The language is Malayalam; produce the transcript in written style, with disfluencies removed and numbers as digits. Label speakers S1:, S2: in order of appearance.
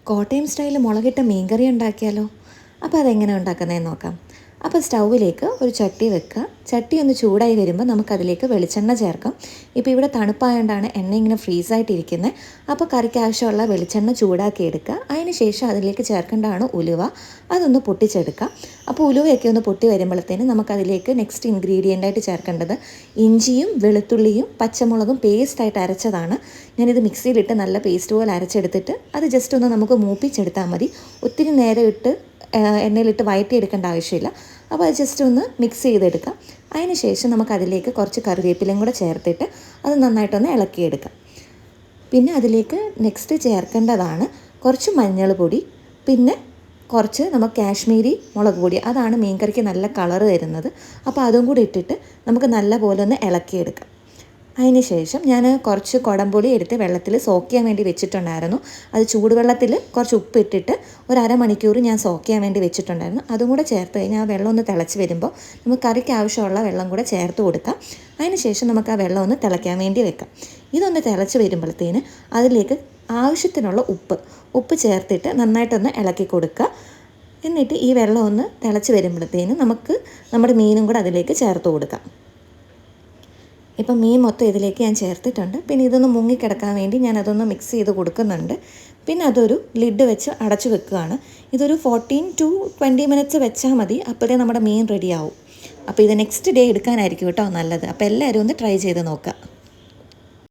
S1: കോട്ടയം സ്റ്റൈൽ മുളകിട്ട മീൻകറി ഉണ്ടാക്കിയാലോ? അപ്പോൾ അതെങ്ങനെ ഉണ്ടാക്കുന്നതെന്ന് നോക്കാം. അപ്പോൾ സ്റ്റൗവിലേക്ക് ഒരു ചട്ടി വെക്കുക. ചട്ടി ഒന്ന് ചൂടായി വരുമ്പോൾ നമുക്കതിലേക്ക് വെളിച്ചെണ്ണ ചേർക്കാം. ഇപ്പോൾ ഇവിടെ തണുപ്പായതുകൊണ്ടാണ് എണ്ണ ഇങ്ങനെ ഫ്രീസായിട്ടിരിക്കുന്നത്. അപ്പോൾ കറിക്ക് ആവശ്യമുള്ള വെളിച്ചെണ്ണ ചൂടാക്കി എടുക്കുക. അതിന് ശേഷം അതിലേക്ക് ചേർക്കേണ്ടതാണ് ഉലുവ. അതൊന്ന് പൊട്ടിച്ചെടുക്കുക. അപ്പോൾ ഉലുവയൊക്കെ ഒന്ന് പൊട്ടി വരുമ്പോഴത്തേന് നമുക്കതിലേക്ക് നെക്സ്റ്റ് ഇൻഗ്രീഡിയൻ്റായിട്ട് ചേർക്കേണ്ടത് ഇഞ്ചിയും വെളുത്തുള്ളിയും പച്ചമുളകും പേസ്റ്റായിട്ട് അരച്ചതാണ്. ഞാനിത് മിക്സിയിലിട്ട് നല്ല പേസ്റ്റ് പോലെ അരച്ചെടുത്തിട്ട് അത് ജസ്റ്റ് ഒന്ന് നമുക്ക് മൂപ്പിച്ചെടുത്താൽ മതി. ഒത്തിരി നേരം ഇട്ട് എണ്ണയിലിട്ട് വഴറ്റിയെടുക്കേണ്ട ആവശ്യമില്ല. അപ്പോൾ അത് ജസ്റ്റ് ഒന്ന് മിക്സ് ചെയ്തെടുക്കാം. അതിന് ശേഷം നമുക്കതിലേക്ക് കുറച്ച് കറിവേപ്പിലയും കൂടെ ചേർത്തിട്ട് അത് നന്നായിട്ടൊന്ന് ഇളക്കിയെടുക്കാം. പിന്നെ അതിലേക്ക് നെക്സ്റ്റ് ചേർക്കേണ്ടതാണ് കുറച്ച് മഞ്ഞൾ പൊടി, പിന്നെ കുറച്ച് നമുക്ക് കാശ്മീരി മുളക് പൊടി. അതാണ് മീൻകറിക്ക് നല്ല കളറ് തരുന്നത്. അപ്പോൾ അതും കൂടി ഇട്ടിട്ട് നമുക്ക് നല്ല പോലെ ഒന്ന് ഇളക്കിയെടുക്കാം. അതിന് ശേഷം ഞാൻ കുറച്ച് കുടംപുളി എടുത്ത് വെള്ളത്തിൽ സോക്ക് ചെയ്യാൻ വേണ്ടി വെച്ചിട്ടുണ്ടായിരുന്നു. അത് ചൂടുവെള്ളത്തിൽ കുറച്ച് ഉപ്പിട്ടിട്ട് ഒരു അരമണിക്കൂർ ഞാൻ സോക്ക് ചെയ്യാൻ വേണ്ടി വെച്ചിട്ടുണ്ടായിരുന്നു. അതും കൂടെ ചേർത്ത് കഴിഞ്ഞാൽ ആ വെള്ളം ഒന്ന് തിളച്ച് വരുമ്പോൾ നമുക്ക് കറിക്ക് ആവശ്യമുള്ള വെള്ളം കൂടെ ചേർത്ത് കൊടുക്കാം. അതിന് ശേഷം നമുക്ക് ആ വെള്ളം ഒന്ന് തിളയ്ക്കാൻ വേണ്ടി വെക്കാം. ഇതൊന്ന് തിളച്ച് വരുമ്പോഴത്തേന് അതിലേക്ക് ആവശ്യത്തിനുള്ള ഉപ്പ് ചേർത്തിട്ട് നന്നായിട്ടൊന്ന് ഇളക്കി കൊടുക്കുക. എന്നിട്ട് ഈ വെള്ളം ഒന്ന് തിളച്ച് വരുമ്പോഴത്തേന് നമുക്ക് നമ്മുടെ മീനും കൂടെ അതിലേക്ക് ചേർത്ത് കൊടുക്കാം. ഇപ്പം മീൻ മൊത്തം ഇതിലേക്ക് ഞാൻ ചേർത്തിട്ടുണ്ട്. പിന്നെ ഇതൊന്ന് മുങ്ങിക്കിടക്കാൻ വേണ്ടി ഞാൻ അതൊന്ന് മിക്സ് ചെയ്ത് കൊടുക്കുന്നുണ്ട്. പിന്നെ അതൊരു ലിഡ് വെച്ച് അടച്ചു വെക്കുകയാണ്. ഇതൊരു 14 to 20 മിനിറ്റ്സ് വെച്ചാൽ മതി. അപ്പോഴേ നമ്മുടെ മീൻ റെഡിയാവും. അപ്പോൾ ഇത് നെക്സ്റ്റ് ഡേ എടുക്കാനായിരിക്കും കേട്ടോ നല്ലത്. അപ്പോൾ എല്ലാവരും ഒന്ന് ട്രൈ ചെയ്ത് നോക്കുക.